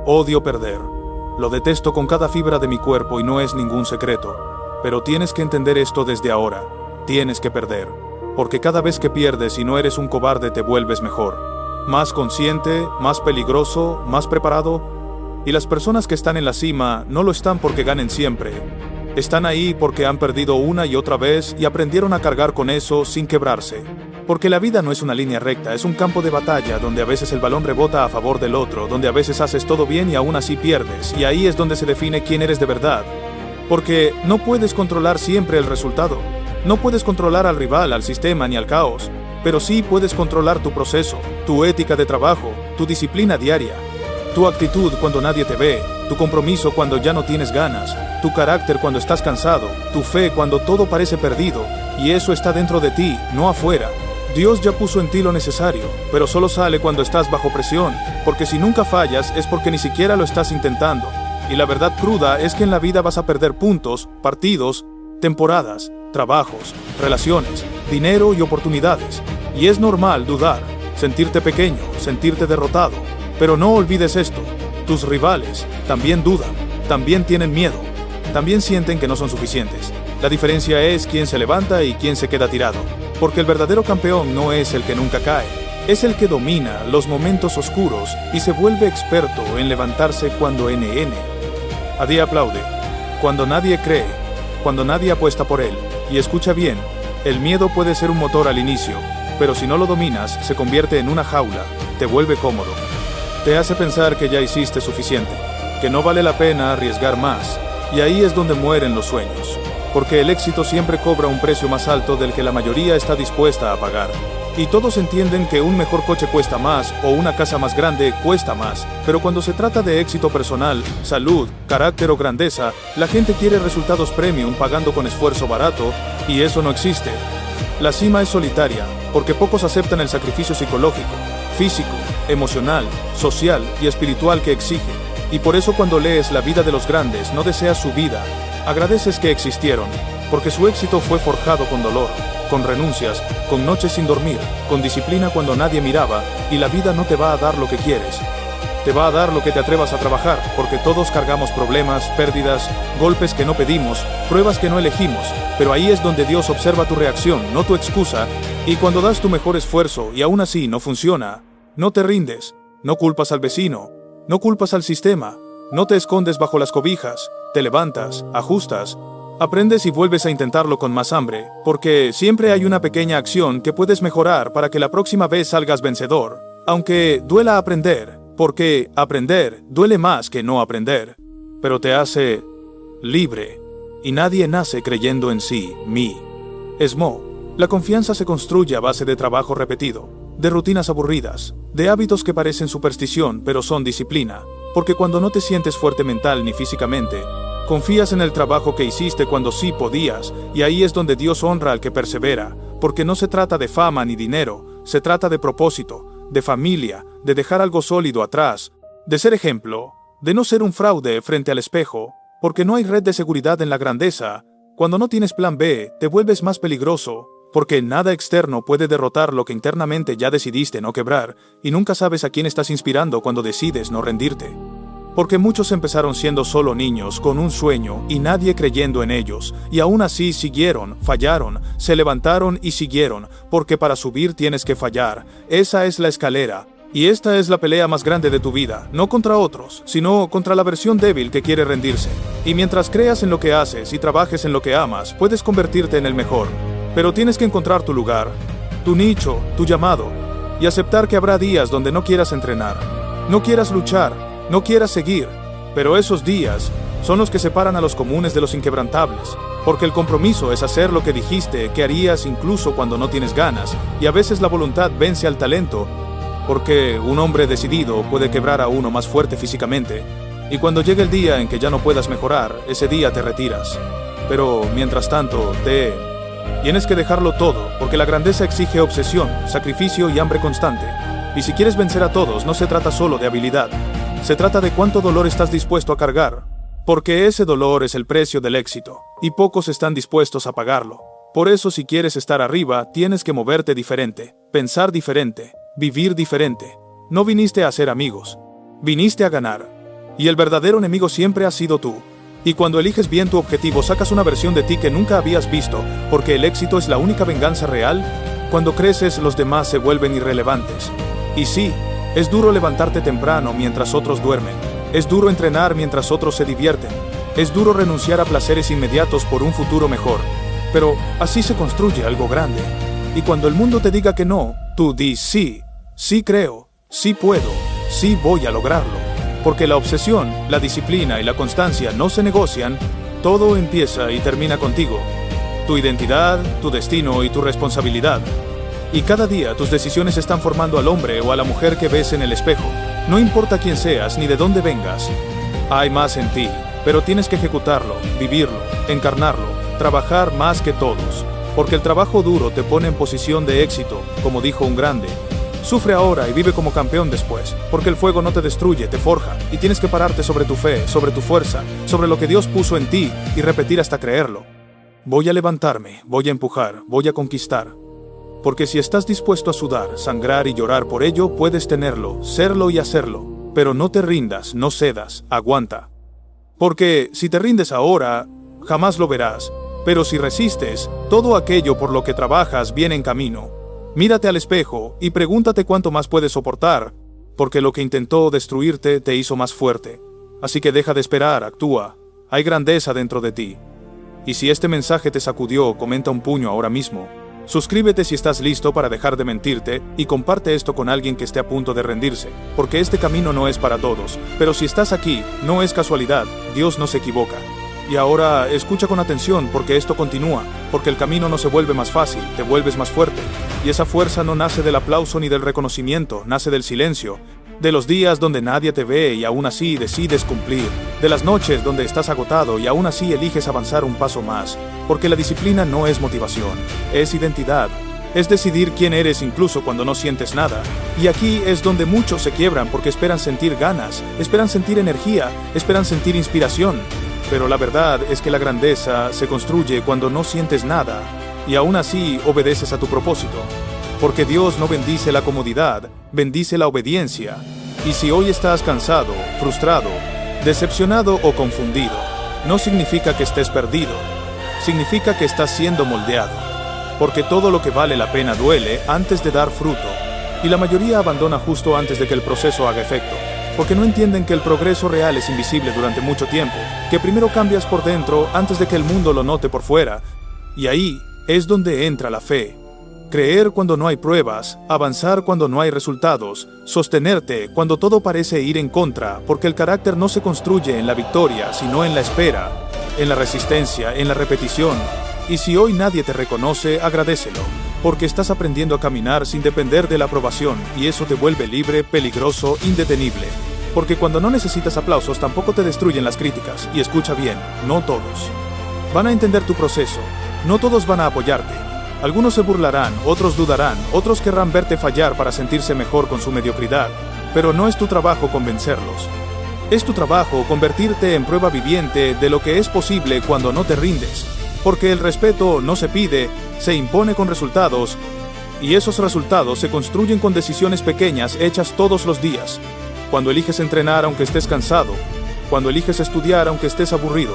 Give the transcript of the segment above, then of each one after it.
Odio perder. Lo detesto con cada fibra de mi cuerpo y no es ningún secreto. Pero tienes que entender esto desde ahora. Tienes que perder. Porque cada vez que pierdes y no eres un cobarde te vuelves mejor. Más consciente, más peligroso, más preparado. Y las personas que están en la cima no lo están porque ganen siempre. Están ahí porque han perdido una y otra vez y aprendieron a cargar con eso sin quebrarse. Porque la vida no es una línea recta, es un campo de batalla donde a veces el balón rebota a favor del otro, donde a veces haces todo bien y aún así pierdes, y ahí es donde se define quién eres de verdad. Porque no puedes controlar siempre el resultado. No puedes controlar al rival, al sistema ni al caos, pero sí puedes controlar tu proceso, tu ética de trabajo, tu disciplina diaria, tu actitud cuando nadie te ve, tu compromiso cuando ya no tienes ganas, tu carácter cuando estás cansado, tu fe cuando todo parece perdido, y eso está dentro de ti, no afuera. Dios ya puso en ti lo necesario, pero solo sale cuando estás bajo presión, porque si nunca fallas es porque ni siquiera lo estás intentando. Y la verdad cruda es que en la vida vas a perder puntos, partidos, temporadas, trabajos, relaciones, dinero y oportunidades. Y es normal dudar, sentirte pequeño, sentirte derrotado. Pero no olvides esto, tus rivales también dudan, también tienen miedo, también sienten que no son suficientes. La diferencia es quién se levanta y quién se queda tirado. Porque el verdadero campeón no es el que nunca cae, es el que domina los momentos oscuros y se vuelve experto en levantarse cuando NN. A día aplaude, cuando nadie cree, cuando nadie apuesta por él. Y escucha bien, el miedo puede ser un motor al inicio, pero si no lo dominas, se convierte en una jaula, te vuelve cómodo. Te hace pensar que ya hiciste suficiente, que no vale la pena arriesgar más, y ahí es donde mueren los sueños. Porque el éxito siempre cobra un precio más alto del que la mayoría está dispuesta a pagar. Y todos entienden que un mejor coche cuesta más o una casa más grande cuesta más. Pero cuando se trata de éxito personal, salud, carácter o grandeza, la gente quiere resultados premium pagando con esfuerzo barato, y eso no existe. La cima es solitaria, porque pocos aceptan el sacrificio psicológico, físico, emocional, social y espiritual que exige. Y por eso cuando lees la vida de los grandes no deseas su vida. Agradeces que existieron, porque su éxito fue forjado con dolor, con renuncias, con noches sin dormir, con disciplina cuando nadie miraba, y la vida no te va a dar lo que quieres. Te va a dar lo que te atrevas a trabajar, porque todos cargamos problemas, pérdidas, golpes que no pedimos, pruebas que no elegimos, pero ahí es donde Dios observa tu reacción, no tu excusa, y cuando das tu mejor esfuerzo y aún así no funciona, no te rindes, no culpas al vecino, no culpas al sistema, no te escondes bajo las cobijas, te levantas, ajustas, aprendes y vuelves a intentarlo con más hambre, porque siempre hay una pequeña acción que puedes mejorar para que la próxima vez salgas vencedor, aunque duela aprender, porque aprender duele más que no aprender, pero te hace libre, y nadie nace creyendo en sí, mismo. La confianza se construye a base de trabajo repetido, de rutinas aburridas, de hábitos que parecen superstición pero son disciplina, porque cuando no te sientes fuerte mental ni físicamente, confías en el trabajo que hiciste cuando sí podías, y ahí es donde Dios honra al que persevera, porque no se trata de fama ni dinero, se trata de propósito, de familia, de dejar algo sólido atrás, de ser ejemplo, de no ser un fraude frente al espejo, porque no hay red de seguridad en la grandeza. Cuando no tienes plan B, te vuelves más peligroso, porque nada externo puede derrotar lo que internamente ya decidiste no quebrar, y nunca sabes a quién estás inspirando cuando decides no rendirte. Porque muchos empezaron siendo solo niños, con un sueño, y nadie creyendo en ellos, y aún así siguieron, fallaron, se levantaron y siguieron, porque para subir tienes que fallar. Esa es la escalera. Y esta es la pelea más grande de tu vida, no contra otros, sino contra la versión débil que quiere rendirse. Y mientras creas en lo que haces y trabajes en lo que amas, puedes convertirte en el mejor. Pero tienes que encontrar tu lugar, tu nicho, tu llamado, y aceptar que habrá días donde no quieras entrenar, no quieras luchar, no quieras seguir, pero esos días son los que separan a los comunes de los inquebrantables, porque el compromiso es hacer lo que dijiste que harías incluso cuando no tienes ganas, y a veces la voluntad vence al talento, porque un hombre decidido puede quebrar a uno más fuerte físicamente, y cuando llegue el día en que ya no puedas mejorar, ese día te retiras. Pero mientras tanto, tienes que dejarlo todo, porque la grandeza exige obsesión, sacrificio y hambre constante. Y si quieres vencer a todos, no se trata solo de habilidad. Se trata de cuánto dolor estás dispuesto a cargar, porque ese dolor es el precio del éxito, y pocos están dispuestos a pagarlo. Por eso, si quieres estar arriba, tienes que moverte diferente, pensar diferente, vivir diferente. No viniste a ser amigos, viniste a ganar. Y el verdadero enemigo siempre has sido tú. Y cuando eliges bien tu objetivo, sacas una versión de ti que nunca habías visto, porque el éxito es la única venganza real. Cuando creces, los demás se vuelven irrelevantes. Y sí, es duro levantarte temprano mientras otros duermen. Es duro entrenar mientras otros se divierten. Es duro renunciar a placeres inmediatos por un futuro mejor. Pero así se construye algo grande. Y cuando el mundo te diga que no, tú di sí, sí creo, sí puedo, sí voy a lograrlo. Porque la obsesión, la disciplina y la constancia no se negocian, todo empieza y termina contigo. Tu identidad, tu destino y tu responsabilidad. Y cada día tus decisiones están formando al hombre o a la mujer que ves en el espejo. No importa quién seas ni de dónde vengas. Hay más en ti, pero tienes que ejecutarlo, vivirlo, encarnarlo, trabajar más que todos. Porque el trabajo duro te pone en posición de éxito, como dijo un grande. Sufre ahora y vive como campeón después, porque el fuego no te destruye, te forja, y tienes que pararte sobre tu fe, sobre tu fuerza, sobre lo que Dios puso en ti, y repetir hasta creerlo. Voy a levantarme, voy a empujar, voy a conquistar. Porque si estás dispuesto a sudar, sangrar y llorar por ello, puedes tenerlo, serlo y hacerlo. Pero no te rindas, no cedas, aguanta. Porque si te rindes ahora, jamás lo verás. Pero si resistes, todo aquello por lo que trabajas viene en camino. Mírate al espejo y pregúntate cuánto más puedes soportar, porque lo que intentó destruirte te hizo más fuerte. Así que deja de esperar, actúa. Hay grandeza dentro de ti. Y si este mensaje te sacudió, comenta un puño ahora mismo. Suscríbete si estás listo para dejar de mentirte y comparte esto con alguien que esté a punto de rendirse, porque este camino no es para todos. Pero si estás aquí, no es casualidad, Dios no se equivoca. Y ahora escucha con atención porque esto continúa, porque el camino no se vuelve más fácil, te vuelves más fuerte. Y esa fuerza no nace del aplauso ni del reconocimiento, nace del silencio, de los días donde nadie te ve y aún así decides cumplir, de las noches donde estás agotado y aún así eliges avanzar un paso más, porque la disciplina no es motivación, es identidad. Es decidir quién eres incluso cuando no sientes nada. Y aquí es donde muchos se quiebran porque esperan sentir ganas, esperan sentir energía, esperan sentir inspiración. Pero la verdad es que la grandeza se construye cuando no sientes nada y aún así obedeces a tu propósito. Porque Dios no bendice la comodidad, bendice la obediencia. Y si hoy estás cansado, frustrado, decepcionado o confundido, no significa que estés perdido, significa que estás siendo moldeado. Porque todo lo que vale la pena duele antes de dar fruto, y la mayoría abandona justo antes de que el proceso haga efecto. Porque no entienden que el progreso real es invisible durante mucho tiempo, que primero cambias por dentro antes de que el mundo lo note por fuera. Y ahí es donde entra la fe. Creer cuando no hay pruebas, avanzar cuando no hay resultados, sostenerte cuando todo parece ir en contra, porque el carácter no se construye en la victoria, sino en la espera, en la resistencia, en la repetición. Y si hoy nadie te reconoce, agradécelo, porque estás aprendiendo a caminar sin depender de la aprobación, y eso te vuelve libre, peligroso, indetenible. Porque cuando no necesitas aplausos tampoco te destruyen las críticas, y escucha bien, no todos. Van a entender tu proceso, no todos van a apoyarte. Algunos se burlarán, otros dudarán, otros querrán verte fallar para sentirse mejor con su mediocridad, pero no es tu trabajo convencerlos. Es tu trabajo convertirte en prueba viviente de lo que es posible cuando no te rindes. Porque el respeto no se pide, se impone con resultados, y esos resultados se construyen con decisiones pequeñas hechas todos los días. Cuando eliges entrenar aunque estés cansado, cuando eliges estudiar aunque estés aburrido,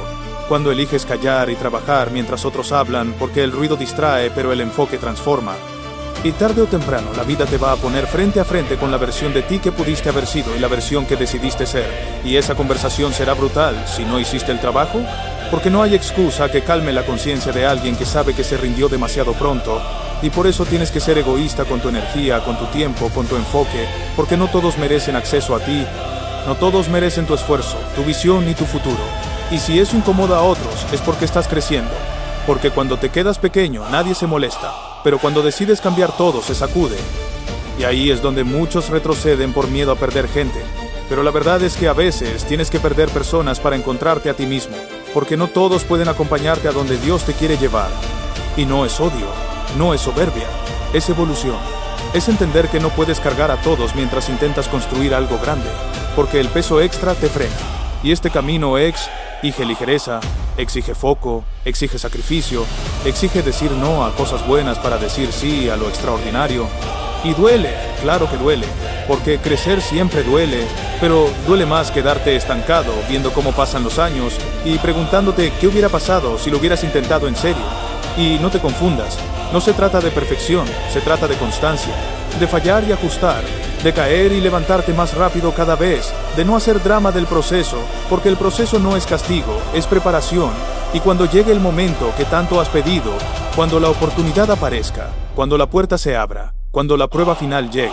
cuando eliges callar y trabajar mientras otros hablan, porque el ruido distrae pero el enfoque transforma. Y tarde o temprano la vida te va a poner frente a frente con la versión de ti que pudiste haber sido y la versión que decidiste ser. Y esa conversación será brutal si no hiciste el trabajo. Porque no hay excusa que calme la conciencia de alguien que sabe que se rindió demasiado pronto, y por eso tienes que ser egoísta con tu energía, con tu tiempo, con tu enfoque, porque no todos merecen acceso a ti, no todos merecen tu esfuerzo, tu visión ni tu futuro. Y si eso incomoda a otros, es porque estás creciendo. Porque cuando te quedas pequeño, nadie se molesta, pero cuando decides cambiar todo, se sacude. Y ahí es donde muchos retroceden por miedo a perder gente. Pero la verdad es que a veces tienes que perder personas para encontrarte a ti mismo. Porque no todos pueden acompañarte a donde Dios te quiere llevar. Y no es odio, no es soberbia, es evolución. Es entender que no puedes cargar a todos mientras intentas construir algo grande, porque el peso extra te frena. Y este camino exige ligereza, exige foco, exige sacrificio, exige decir no a cosas buenas para decir sí a lo extraordinario. Y duele, claro que duele, porque crecer siempre duele, pero duele más quedarte estancado viendo cómo pasan los años y preguntándote qué hubiera pasado si lo hubieras intentado en serio. Y no te confundas, no se trata de perfección, se trata de constancia, de fallar y ajustar, de caer y levantarte más rápido cada vez, de no hacer drama del proceso, porque el proceso no es castigo, es preparación, y cuando llegue el momento que tanto has pedido, cuando la oportunidad aparezca, cuando la puerta se abra, cuando la prueba final llegue,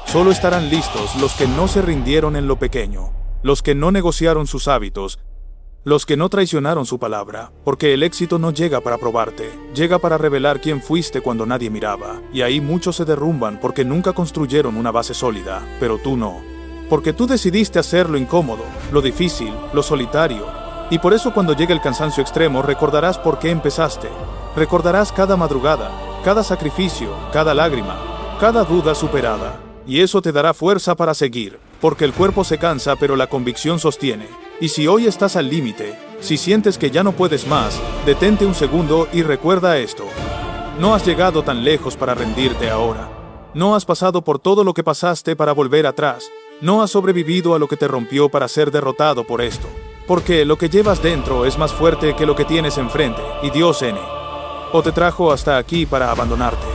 solo estarán listos los que no se rindieron en lo pequeño, los que no negociaron sus hábitos, los que no traicionaron su palabra, porque el éxito no llega para probarte, llega para revelar quién fuiste cuando nadie miraba, y ahí muchos se derrumban porque nunca construyeron una base sólida, pero tú no. Porque tú decidiste hacer lo incómodo, lo difícil, lo solitario, y por eso cuando llegue el cansancio extremo recordarás por qué empezaste, recordarás cada madrugada, cada sacrificio, cada lágrima, cada duda superada, y eso te dará fuerza para seguir, porque el cuerpo se cansa pero la convicción sostiene. Y si hoy estás al límite, si sientes que ya no puedes más, detente un segundo y recuerda esto. No has llegado tan lejos para rendirte ahora. No has pasado por todo lo que pasaste para volver atrás. No has sobrevivido a lo que te rompió para ser derrotado por esto. Porque lo que llevas dentro es más fuerte que lo que tienes enfrente, y Dios N. O te trajo hasta aquí para abandonarte.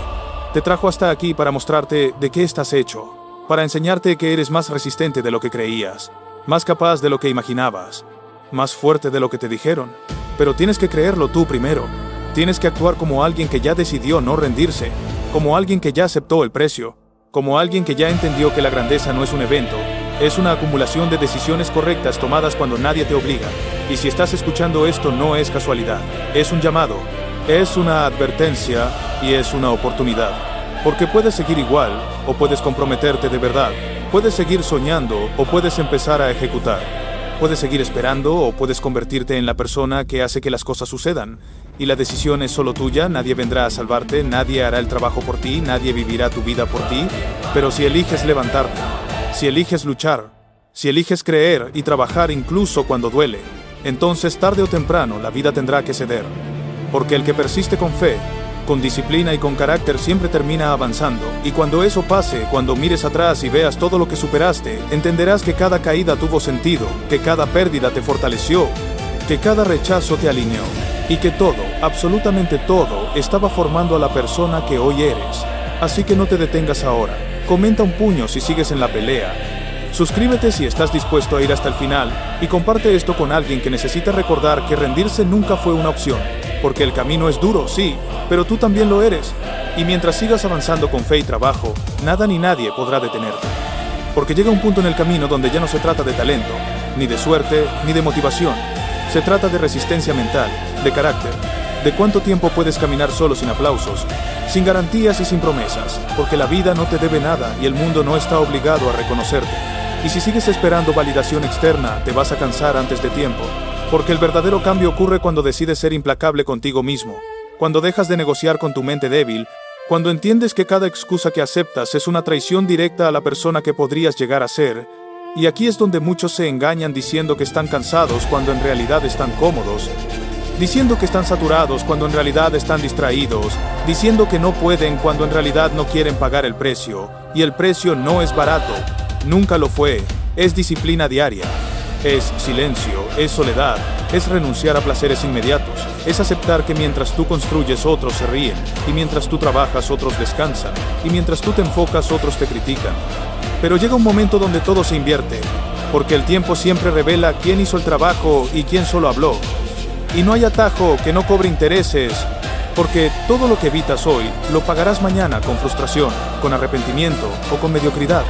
Te trajo hasta aquí para mostrarte de qué estás hecho, para enseñarte que eres más resistente de lo que creías, más capaz de lo que imaginabas, más fuerte de lo que te dijeron. Pero tienes que creerlo tú primero. Tienes que actuar como alguien que ya decidió no rendirse, como alguien que ya aceptó el precio, como alguien que ya entendió que la grandeza no es un evento, es una acumulación de decisiones correctas tomadas cuando nadie te obliga. Y si estás escuchando esto no es casualidad, es un llamado, es una advertencia y es una oportunidad. Porque puedes seguir igual o puedes comprometerte de verdad. Puedes seguir soñando o puedes empezar a ejecutar. Puedes seguir esperando o puedes convertirte en la persona que hace que las cosas sucedan. Y la decisión es solo tuya, nadie vendrá a salvarte, nadie hará el trabajo por ti, nadie vivirá tu vida por ti. Pero si eliges levantarte, si eliges luchar, si eliges creer y trabajar incluso cuando duele, entonces tarde o temprano la vida tendrá que ceder. Porque el que persiste con fe, con disciplina y con carácter siempre termina avanzando, y cuando eso pase, cuando mires atrás y veas todo lo que superaste, entenderás que cada caída tuvo sentido, que cada pérdida te fortaleció, que cada rechazo te alineó, y que todo, absolutamente todo, estaba formando a la persona que hoy eres. Así que no te detengas ahora, comenta un puño si sigues en la pelea, suscríbete si estás dispuesto a ir hasta el final, y comparte esto con alguien que necesita recordar que rendirse nunca fue una opción. Porque el camino es duro, sí, pero tú también lo eres. Y mientras sigas avanzando con fe y trabajo, nada ni nadie podrá detenerte. Porque llega un punto en el camino donde ya no se trata de talento, ni de suerte, ni de motivación. Se trata de resistencia mental, de carácter, de cuánto tiempo puedes caminar solo sin aplausos, sin garantías y sin promesas, porque la vida no te debe nada y el mundo no está obligado a reconocerte. Y si sigues esperando validación externa, te vas a cansar antes de tiempo. Porque el verdadero cambio ocurre cuando decides ser implacable contigo mismo, cuando dejas de negociar con tu mente débil, cuando entiendes que cada excusa que aceptas es una traición directa a la persona que podrías llegar a ser. Y aquí es donde muchos se engañan diciendo que están cansados cuando en realidad están cómodos, diciendo que están saturados cuando en realidad están distraídos, diciendo que no pueden cuando en realidad no quieren pagar el precio. Y el precio no es barato, nunca lo fue, es disciplina diaria. Es silencio, es soledad, es renunciar a placeres inmediatos, es aceptar que mientras tú construyes otros se ríen, y mientras tú trabajas otros descansan, y mientras tú te enfocas otros te critican. Pero llega un momento donde todo se invierte, porque el tiempo siempre revela quién hizo el trabajo y quién solo habló. Y no hay atajo que no cobre intereses, porque todo lo que evitas hoy lo pagarás mañana con frustración, con arrepentimiento o con mediocridad.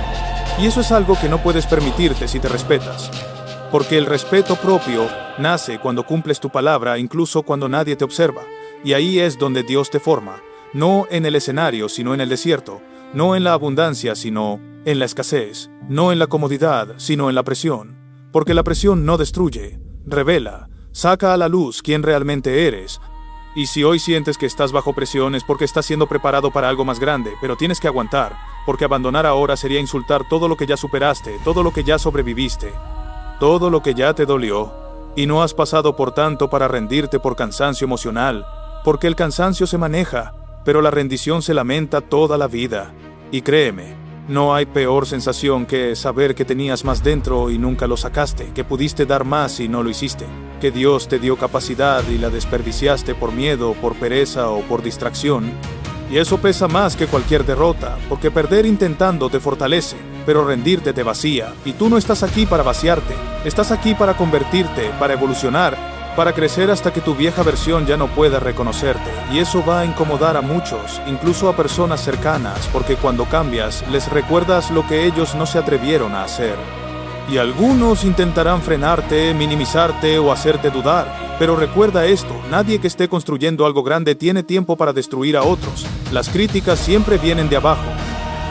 Y eso es algo que no puedes permitirte si te respetas. Porque el respeto propio nace cuando cumples tu palabra, incluso cuando nadie te observa. Y ahí es donde Dios te forma. No en el escenario, sino en el desierto. No en la abundancia, sino en la escasez. No en la comodidad, sino en la presión. Porque la presión no destruye, revela, saca a la luz quién realmente eres. Y si hoy sientes que estás bajo presión es porque estás siendo preparado para algo más grande, pero tienes que aguantar. Porque abandonar ahora sería insultar todo lo que ya superaste, todo lo que ya sobreviviste. Todo lo que ya te dolió, y no has pasado por tanto para rendirte por cansancio emocional, porque el cansancio se maneja, pero la rendición se lamenta toda la vida. Y créeme, no hay peor sensación que saber que tenías más dentro y nunca lo sacaste, que pudiste dar más y no lo hiciste, que Dios te dio capacidad y la desperdiciaste por miedo, por pereza o por distracción. Y eso pesa más que cualquier derrota, porque perder intentando te fortalece, pero rendirte te vacía, y tú no estás aquí para vaciarte, estás aquí para convertirte, para evolucionar, para crecer hasta que tu vieja versión ya no pueda reconocerte, y eso va a incomodar a muchos, incluso a personas cercanas, porque cuando cambias, les recuerdas lo que ellos no se atrevieron a hacer. Y algunos intentarán frenarte, minimizarte o hacerte dudar, pero recuerda esto, nadie que esté construyendo algo grande tiene tiempo para destruir a otros. Las críticas siempre vienen de abajo,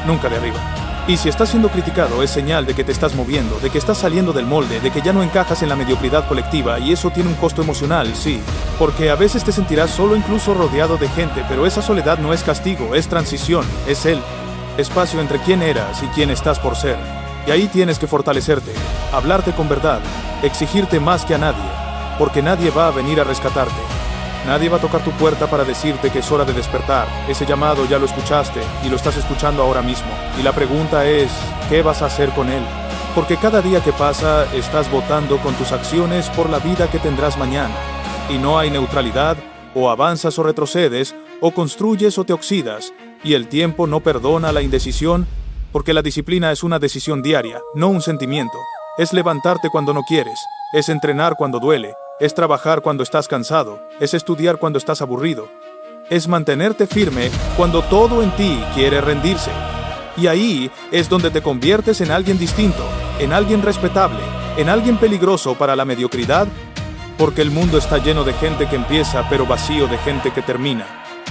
nunca de arriba. Y si estás siendo criticado es señal de que te estás moviendo, de que estás saliendo del molde, de que ya no encajas en la mediocridad colectiva, y eso tiene un costo emocional, sí. Porque a veces te sentirás solo, incluso rodeado de gente, pero esa soledad no es castigo, es transición, es el espacio entre quién eras y quién estás por ser. Y ahí tienes que fortalecerte, hablarte con verdad, exigirte más que a nadie, porque nadie va a venir a rescatarte. Nadie va a tocar tu puerta para decirte que es hora de despertar. Ese llamado ya lo escuchaste y lo estás escuchando ahora mismo. Y la pregunta es, ¿qué vas a hacer con él? Porque cada día que pasa estás votando con tus acciones por la vida que tendrás mañana. Y no hay neutralidad, o avanzas o retrocedes, o construyes o te oxidas. Y el tiempo no perdona la indecisión, porque la disciplina es una decisión diaria, no un sentimiento. Es levantarte cuando no quieres, es entrenar cuando duele, es trabajar cuando estás cansado, es estudiar cuando estás aburrido, es mantenerte firme cuando todo en ti quiere rendirse. Y ahí es donde te conviertes en alguien distinto, en alguien respetable, en alguien peligroso para la mediocridad, porque el mundo está lleno de gente que empieza pero vacío de gente que termina,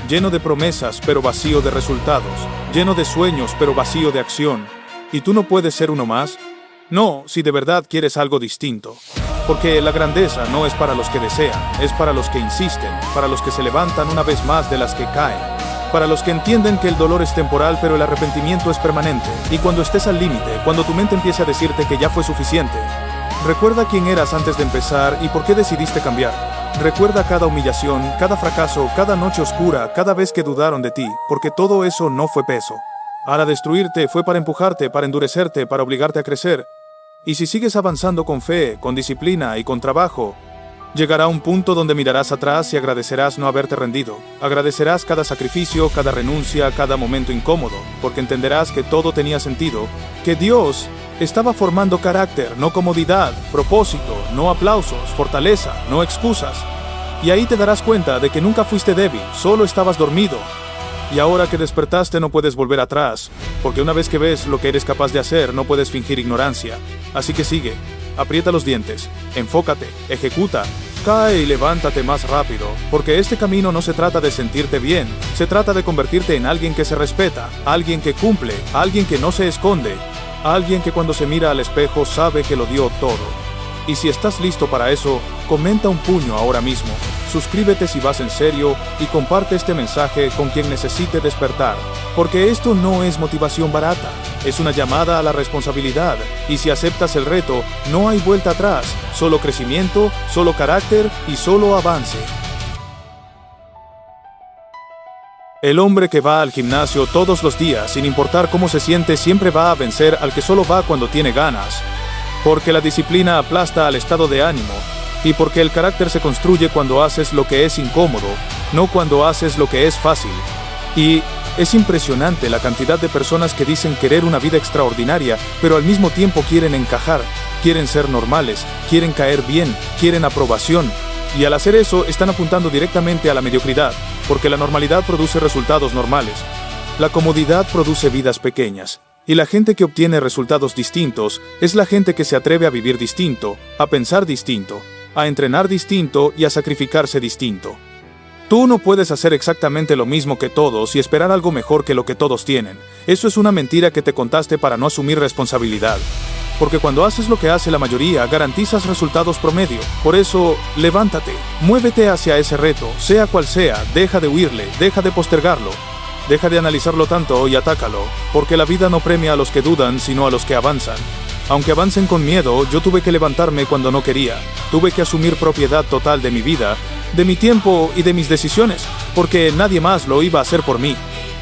lleno de promesas pero vacío de resultados, lleno de sueños pero vacío de acción. ¿Y tú no puedes ser uno más? No, si de verdad quieres algo distinto. Porque la grandeza no es para los que desean, es para los que insisten, para los que se levantan una vez más de las que caen, para los que entienden que el dolor es temporal pero el arrepentimiento es permanente. Y cuando estés al límite, cuando tu mente empiece a decirte que ya fue suficiente, recuerda quién eras antes de empezar y por qué decidiste cambiar. Recuerda cada humillación, cada fracaso, cada noche oscura, cada vez que dudaron de ti, porque todo eso no fue peso. Para destruirte fue para empujarte, para endurecerte, para obligarte a crecer. Y si sigues avanzando con fe, con disciplina y con trabajo, llegará un punto donde mirarás atrás y agradecerás no haberte rendido. Agradecerás cada sacrificio, cada renuncia, cada momento incómodo, porque entenderás que todo tenía sentido, que Dios estaba formando carácter, no comodidad, propósito, no aplausos, fortaleza, no excusas. Y ahí te darás cuenta de que nunca fuiste débil, solo estabas dormido. Y ahora que despertaste no puedes volver atrás, porque una vez que ves lo que eres capaz de hacer, no puedes fingir ignorancia. Así que sigue, aprieta los dientes, enfócate, ejecuta, cae y levántate más rápido, porque este camino no se trata de sentirte bien, se trata de convertirte en alguien que se respeta, alguien que cumple, alguien que no se esconde, alguien que cuando se mira al espejo sabe que lo dio todo. Y si estás listo para eso, comenta un puño ahora mismo. Suscríbete si vas en serio y comparte este mensaje con quien necesite despertar, porque esto no es motivación barata, es una llamada a la responsabilidad, y si aceptas el reto, no hay vuelta atrás, solo crecimiento, solo carácter y solo avance. El hombre que va al gimnasio todos los días, sin importar cómo se siente, siempre va a vencer al que solo va cuando tiene ganas, porque la disciplina aplasta al estado de ánimo, y porque el carácter se construye cuando haces lo que es incómodo, no cuando haces lo que es fácil. Y es impresionante la cantidad de personas que dicen querer una vida extraordinaria, pero al mismo tiempo quieren encajar, quieren ser normales, quieren caer bien, quieren aprobación. Y al hacer eso están apuntando directamente a la mediocridad, porque la normalidad produce resultados normales. La comodidad produce vidas pequeñas. Y la gente que obtiene resultados distintos es la gente que se atreve a vivir distinto, a pensar distinto, a entrenar distinto y a sacrificarse distinto. Tú no puedes hacer exactamente lo mismo que todos y esperar algo mejor que lo que todos tienen. Eso es una mentira que te contaste para no asumir responsabilidad. Porque cuando haces lo que hace la mayoría, garantizas resultados promedio. Por eso, levántate, muévete hacia ese reto, sea cual sea, deja de huirle, deja de postergarlo. Deja de analizarlo tanto y atácalo, porque la vida no premia a los que dudan, sino a los que avanzan. Aunque avancen con miedo, yo tuve que levantarme cuando no quería. Tuve que asumir propiedad total de mi vida, de mi tiempo y de mis decisiones, porque nadie más lo iba a hacer por mí.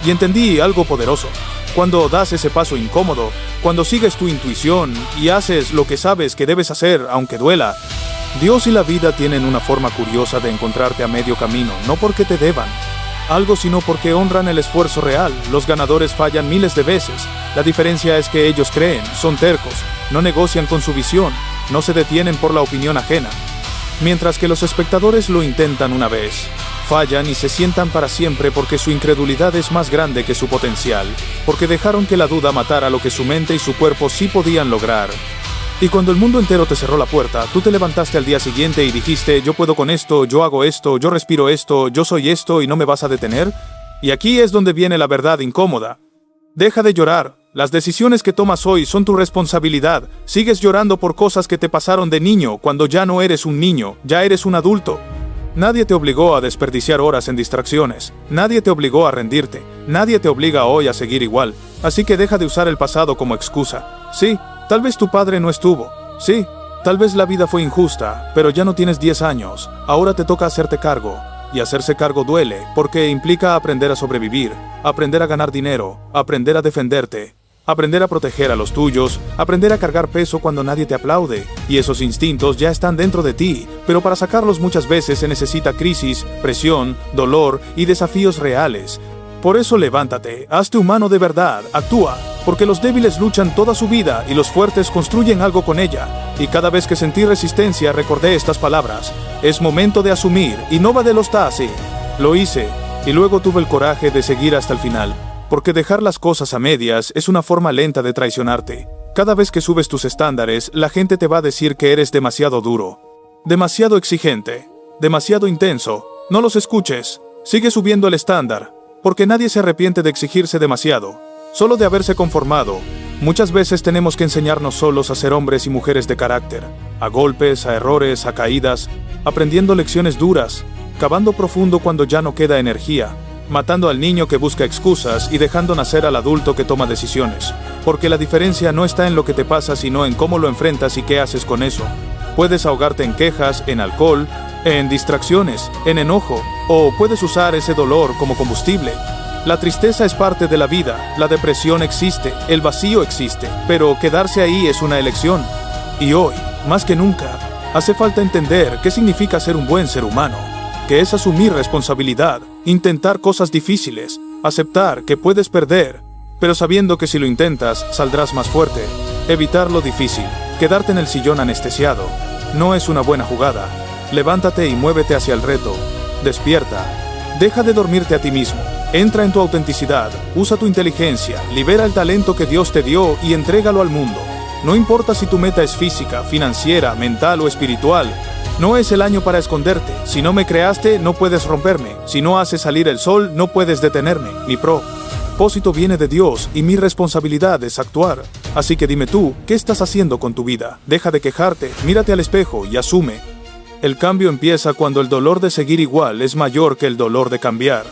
Y entendí algo poderoso. cuando das ese paso incómodo, cuando sigues tu intuición y haces lo que sabes que debes hacer, aunque duela. Dios y la vida tienen una forma curiosa de encontrarte a medio camino, no porque te deban algo, sino porque honran el esfuerzo real. Los ganadores fallan miles de veces. La diferencia es que ellos creen, son tercos, no negocian con su visión, no se detienen por la opinión ajena. Mientras que los espectadores lo intentan una vez, fallan y se sientan para siempre porque su incredulidad es más grande que su potencial, porque dejaron que la duda matara lo que su mente y su cuerpo sí podían lograr. Y cuando el mundo entero te cerró la puerta, tú te levantaste al día siguiente y dijiste: yo puedo con esto, yo hago esto, yo respiro esto, yo soy esto y no me vas a detener. Y aquí es donde viene la verdad incómoda. Deja de llorar. Las decisiones que tomas hoy son tu responsabilidad. Sigues llorando por cosas que te pasaron de niño, cuando ya no eres un niño, ya eres un adulto. Nadie te obligó a desperdiciar horas en distracciones. Nadie te obligó a rendirte. Nadie te obliga hoy a seguir igual. Así que deja de usar el pasado como excusa. Sí, tal vez tu padre no estuvo. Sí, tal vez la vida fue injusta, pero ya no tienes 10 años. Ahora te toca hacerte cargo. Y hacerse cargo duele, porque implica aprender a sobrevivir, aprender a ganar dinero, aprender a defenderte, aprender a proteger a los tuyos, aprender a cargar peso cuando nadie te aplaude. Y esos instintos ya están dentro de ti, pero para sacarlos muchas veces se necesita crisis, presión, dolor y desafíos reales. Por eso levántate, hazte humano de verdad, actúa, porque los débiles luchan toda su vida y los fuertes construyen algo con ella. Y cada vez que sentí resistencia recordé estas palabras: es momento de asumir, y no va de los así. Lo hice, y luego tuve el coraje de seguir hasta el final, porque dejar las cosas a medias es una forma lenta de traicionarte. Cada vez que subes tus estándares, la gente te va a decir que eres demasiado duro, demasiado exigente, demasiado intenso. No los escuches, sigue subiendo el estándar. Porque nadie se arrepiente de exigirse demasiado, solo de haberse conformado. Muchas veces tenemos que enseñarnos solos a ser hombres y mujeres de carácter, a golpes, a errores, a caídas, aprendiendo lecciones duras, cavando profundo cuando ya no queda energía, matando al niño que busca excusas y dejando nacer al adulto que toma decisiones. Porque la diferencia no está en lo que te pasa, sino en cómo lo enfrentas y qué haces con eso. Puedes ahogarte en quejas, en alcohol, en distracciones, en enojo, o puedes usar ese dolor como combustible. La tristeza es parte de la vida, la depresión existe, el vacío existe, pero quedarse ahí es una elección. Y hoy, más que nunca, hace falta entender qué significa ser un buen ser humano, que es asumir responsabilidad, intentar cosas difíciles, aceptar que puedes perder, pero sabiendo que si lo intentas, saldrás más fuerte. Evitar lo difícil, quedarte en el sillón anestesiado, no es una buena jugada. Levántate y muévete hacia el reto. Despierta. Deja de dormirte a ti mismo. Entra en tu autenticidad. Usa tu inteligencia. Libera el talento que Dios te dio y entrégalo al mundo. No importa si tu meta es física, financiera, mental o espiritual. No es el año para esconderte. Si no me creaste, no puedes romperme. Si no haces salir el sol, no puedes detenerme. Mi propósito viene de Dios y mi responsabilidad es actuar. Así que dime tú, ¿qué estás haciendo con tu vida? Deja de quejarte, mírate al espejo y asume. El cambio empieza cuando el dolor de seguir igual es mayor que el dolor de cambiar.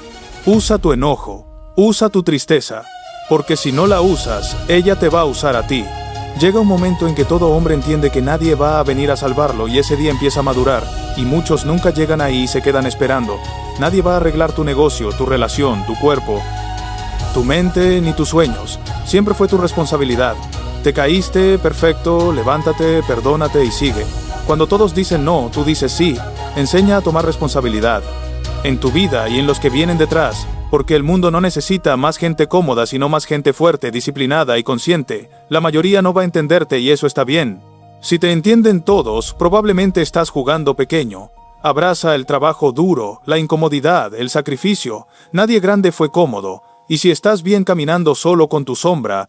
Usa tu enojo, usa tu tristeza, porque si no la usas, ella te va a usar a ti. Llega un momento en que todo hombre entiende que nadie va a venir a salvarlo y ese día empieza a madurar, y muchos nunca llegan ahí y se quedan esperando. Nadie va a arreglar tu negocio, tu relación, tu cuerpo, tu mente ni tus sueños. Siempre fue tu responsabilidad. Te caíste, perfecto, levántate, perdónate y sigue. Cuando todos dicen no, tú dices sí. Enseña a tomar responsabilidad en tu vida y en los que vienen detrás, porque el mundo no necesita más gente cómoda, sino más gente fuerte, disciplinada y consciente. La mayoría no va a entenderte y eso está bien. Si te entienden todos, probablemente estás jugando pequeño. Abraza el trabajo duro, la incomodidad, el sacrificio. Nadie grande fue cómodo, y si estás bien caminando solo con tu sombra,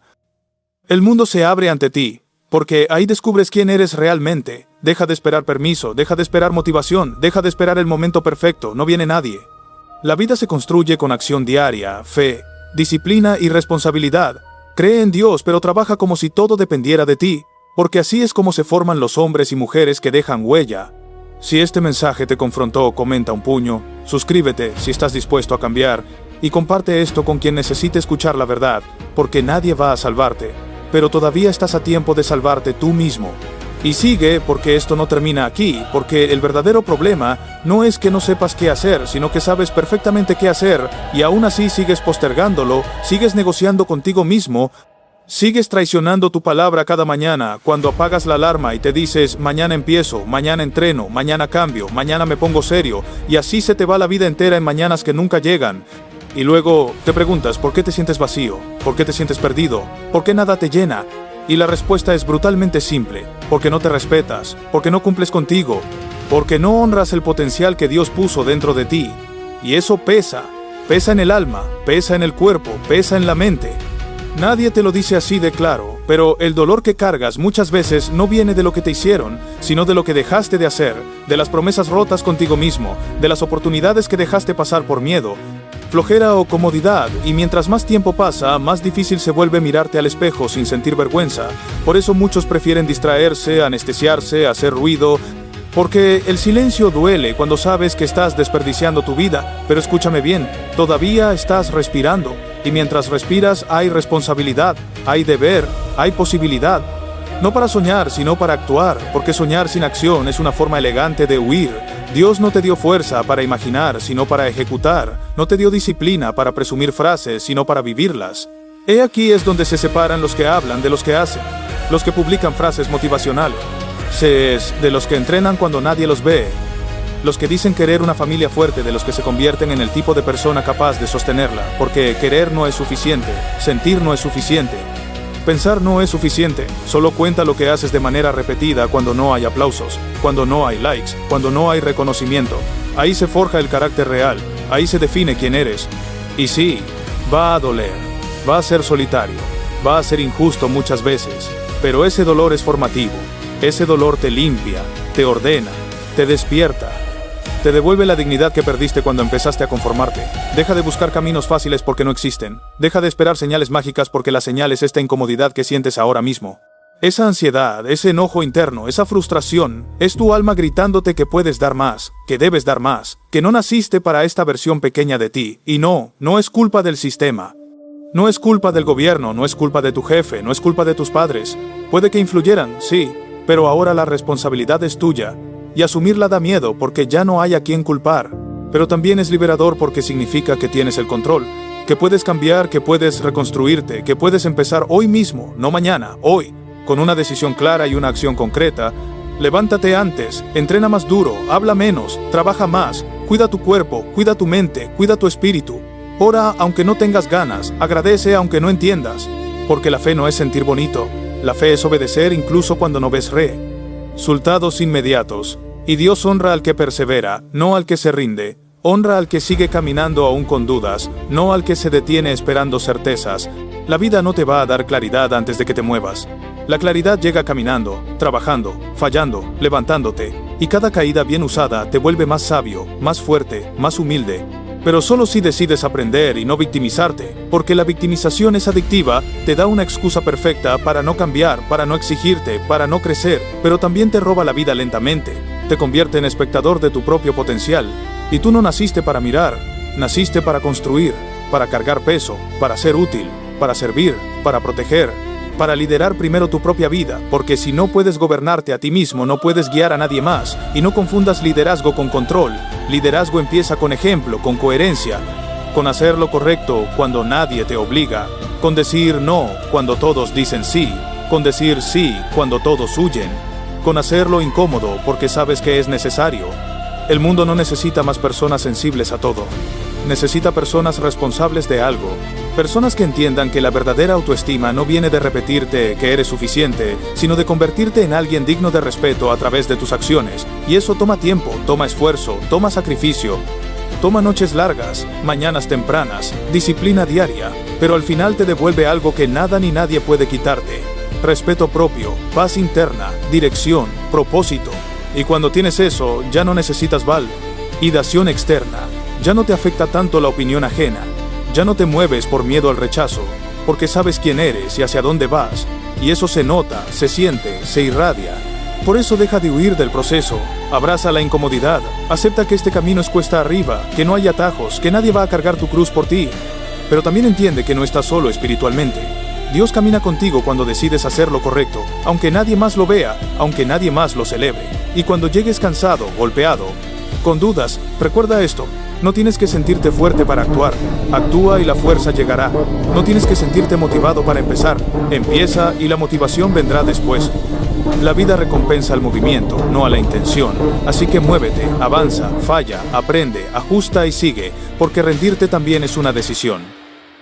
el mundo se abre ante ti, porque ahí descubres quién eres realmente. Deja de esperar permiso, deja de esperar motivación, deja de esperar el momento perfecto, no viene nadie. La vida se construye con acción diaria, fe, disciplina y responsabilidad. Cree en Dios, pero trabaja como si todo dependiera de ti, porque así es como se forman los hombres y mujeres que dejan huella. Si este mensaje te confrontó, comenta un puño, suscríbete si estás dispuesto a cambiar, y comparte esto con quien necesite escuchar la verdad, porque nadie va a salvarte, pero todavía estás a tiempo de salvarte tú mismo. Y sigue, porque esto no termina aquí, porque el verdadero problema no es que no sepas qué hacer, sino que sabes perfectamente qué hacer, y aún así sigues postergándolo, sigues negociando contigo mismo, sigues traicionando tu palabra cada mañana, cuando apagas la alarma y te dices, mañana empiezo, mañana entreno, mañana cambio, mañana me pongo serio, y así se te va la vida entera en mañanas que nunca llegan. Y luego te preguntas, ¿por qué te sientes vacío? ¿Por qué te sientes perdido? ¿Por qué nada te llena? Y la respuesta es brutalmente simple, porque no te respetas, porque no cumples contigo, porque no honras el potencial que Dios puso dentro de ti. Y eso pesa, pesa en el alma, pesa en el cuerpo, pesa en la mente. Nadie te lo dice así de claro, pero el dolor que cargas muchas veces no viene de lo que te hicieron, sino de lo que dejaste de hacer, de las promesas rotas contigo mismo, de las oportunidades que dejaste pasar por miedo, flojera o comodidad, y mientras más tiempo pasa, más difícil se vuelve mirarte al espejo sin sentir vergüenza. Por eso muchos prefieren distraerse, anestesiarse, hacer ruido, porque el silencio duele cuando sabes que estás desperdiciando tu vida. Pero escúchame bien, todavía estás respirando, y mientras respiras hay responsabilidad, hay deber, hay posibilidad. No para soñar, sino para actuar, porque soñar sin acción es una forma elegante de huir. Dios no te dio fuerza para imaginar, sino para ejecutar. No te dio disciplina para presumir frases, sino para vivirlas. He aquí es donde se separan los que hablan de los que hacen, los que publican frases motivacionales, de los que entrenan cuando nadie los ve, los que dicen querer una familia fuerte de los que se convierten en el tipo de persona capaz de sostenerla, porque querer no es suficiente, sentir no es suficiente. Pensar no es suficiente, solo cuenta lo que haces de manera repetida cuando no hay aplausos, cuando no hay likes, cuando no hay reconocimiento. Ahí se forja el carácter real, ahí se define quién eres. Y sí, va a doler, va a ser solitario, va a ser injusto muchas veces, pero ese dolor es formativo, ese dolor te limpia, te ordena, te despierta. Te devuelve la dignidad que perdiste cuando empezaste a conformarte. Deja de buscar caminos fáciles porque no existen. Deja de esperar señales mágicas porque la señal es esta incomodidad que sientes ahora mismo. Esa ansiedad, ese enojo interno, esa frustración, es tu alma gritándote que puedes dar más, que debes dar más, que no naciste para esta versión pequeña de ti. Y no es culpa del sistema. No es culpa del gobierno, no es culpa de tu jefe, no es culpa de tus padres. Puede que influyeran, sí, pero ahora la responsabilidad es tuya. Y asumirla da miedo porque ya no hay a quien culpar, pero también es liberador porque significa que tienes el control, que puedes cambiar, que puedes reconstruirte, que puedes empezar hoy mismo, no mañana, hoy, con una decisión clara y una acción concreta. Levántate antes, entrena más duro, habla menos, trabaja más, cuida tu cuerpo, cuida tu mente, cuida tu espíritu. Ora aunque no tengas ganas, agradece aunque no entiendas, porque la fe no es sentir bonito, la fe es obedecer incluso cuando no ves resultados inmediatos. Y Dios honra al que persevera, no al que se rinde. Honra al que sigue caminando aún con dudas, no al que se detiene esperando certezas. La vida no te va a dar claridad antes de que te muevas. La claridad llega caminando, trabajando, fallando, levantándote. Y cada caída bien usada te vuelve más sabio, más fuerte, más humilde. Pero solo si decides aprender y no victimizarte, porque la victimización es adictiva, te da una excusa perfecta para no cambiar, para no exigirte, para no crecer, pero también te roba la vida lentamente, te convierte en espectador de tu propio potencial, y tú no naciste para mirar, naciste para construir, para cargar peso, para ser útil, para servir, para proteger, para liderar primero tu propia vida, porque si no puedes gobernarte a ti mismo, no puedes guiar a nadie más, y no confundas liderazgo con control. Liderazgo empieza con ejemplo, con coherencia, con hacer lo correcto cuando nadie te obliga, con decir no cuando todos dicen sí, con decir sí cuando todos huyen, con hacer lo incómodo porque sabes que es necesario. El mundo no necesita más personas sensibles a todo. Necesita personas responsables de algo. Personas que entiendan que la verdadera autoestima no viene de repetirte que eres suficiente, sino de convertirte en alguien digno de respeto a través de tus acciones. Y eso toma tiempo, toma esfuerzo, toma sacrificio, toma noches largas, mañanas tempranas, disciplina diaria, pero al final te devuelve algo que nada ni nadie puede quitarte. Respeto propio, paz interna, dirección, propósito. Y cuando tienes eso, ya no necesitas validación externa. Ya no te afecta tanto la opinión ajena. Ya no te mueves por miedo al rechazo, porque sabes quién eres y hacia dónde vas. Y eso se nota, se siente, se irradia. Por eso deja de huir del proceso. Abraza la incomodidad. Acepta que este camino es cuesta arriba, que no hay atajos, que nadie va a cargar tu cruz por ti. Pero también entiende que no estás solo espiritualmente. Dios camina contigo cuando decides hacer lo correcto, aunque nadie más lo vea, aunque nadie más lo celebre. Y cuando llegues cansado, golpeado, con dudas, recuerda esto: no tienes que sentirte fuerte para actuar. Actúa y la fuerza llegará. No tienes que sentirte motivado para empezar. Empieza y la motivación vendrá después. La vida recompensa al movimiento, no a la intención. Así que muévete, avanza, falla, aprende, ajusta y sigue, porque rendirte también es una decisión.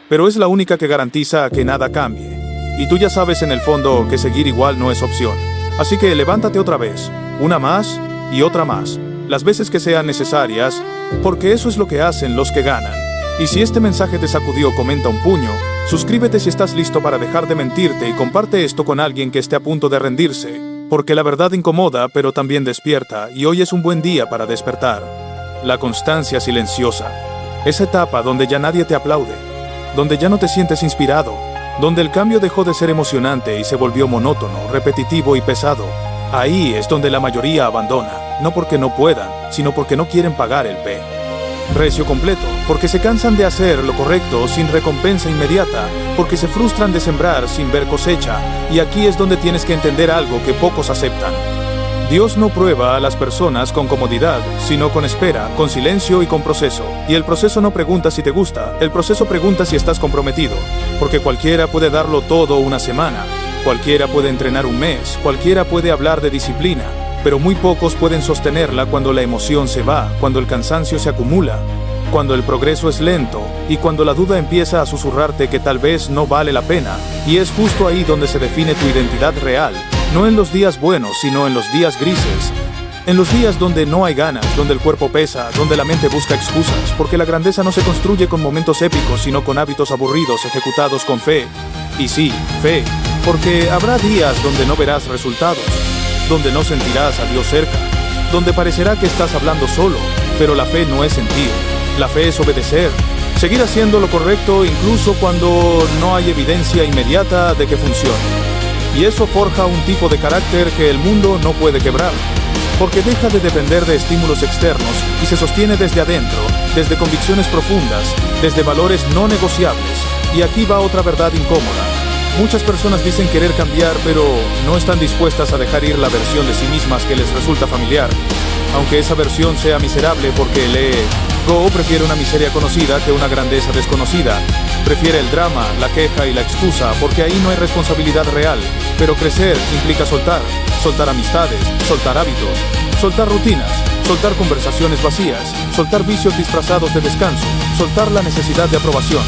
Pero es la única que garantiza que nada cambie. Y tú ya sabes en el fondo que seguir igual no es opción. Así que levántate otra vez, una más y otra más, las veces que sean necesarias, porque eso es lo que hacen los que ganan. Y si este mensaje te sacudió, comenta un puño, suscríbete si estás listo para dejar de mentirte y comparte esto con alguien que esté a punto de rendirse, porque la verdad incomoda pero también despierta, y hoy es un buen día para despertar. La constancia silenciosa, esa etapa donde ya nadie te aplaude, donde ya no te sientes inspirado, donde el cambio dejó de ser emocionante y se volvió monótono, repetitivo y pesado. Ahí es donde la mayoría abandona, no porque no puedan, sino porque no quieren pagar el precio completo, porque se cansan de hacer lo correcto sin recompensa inmediata, porque se frustran de sembrar sin ver cosecha. Y aquí es donde tienes que entender algo que pocos aceptan. Dios no prueba a las personas con comodidad, sino con espera, con silencio y con proceso. Y el proceso no pregunta si te gusta, el proceso pregunta si estás comprometido. Porque cualquiera puede darlo todo una semana, cualquiera puede entrenar un mes, cualquiera puede hablar de disciplina, pero muy pocos pueden sostenerla cuando la emoción se va, cuando el cansancio se acumula, cuando el progreso es lento y cuando la duda empieza a susurrarte que tal vez no vale la pena. Y es justo ahí donde se define tu identidad real. No en los días buenos, sino en los días grises. En los días donde no hay ganas, donde el cuerpo pesa, donde la mente busca excusas, porque la grandeza no se construye con momentos épicos, sino con hábitos aburridos ejecutados con fe. Y sí, fe, porque habrá días donde no verás resultados, donde no sentirás a Dios cerca, donde parecerá que estás hablando solo, pero la fe no es sentir. La fe es obedecer, seguir haciendo lo correcto incluso cuando no hay evidencia inmediata de que funcione. Y eso forja un tipo de carácter que el mundo no puede quebrar, porque deja de depender de estímulos externos y se sostiene desde adentro, desde convicciones profundas, desde valores no negociables. Y aquí va otra verdad incómoda. Muchas personas dicen querer cambiar, pero no están dispuestas a dejar ir la versión de sí mismas que les resulta familiar. Aunque esa versión sea miserable porque lee Go prefiere una miseria conocida que una grandeza desconocida. Prefiere el drama, la queja y la excusa, porque ahí no hay responsabilidad real. Pero crecer implica soltar amistades, soltar hábitos, soltar rutinas, soltar conversaciones vacías, soltar vicios disfrazados de descanso, soltar la necesidad de aprobación.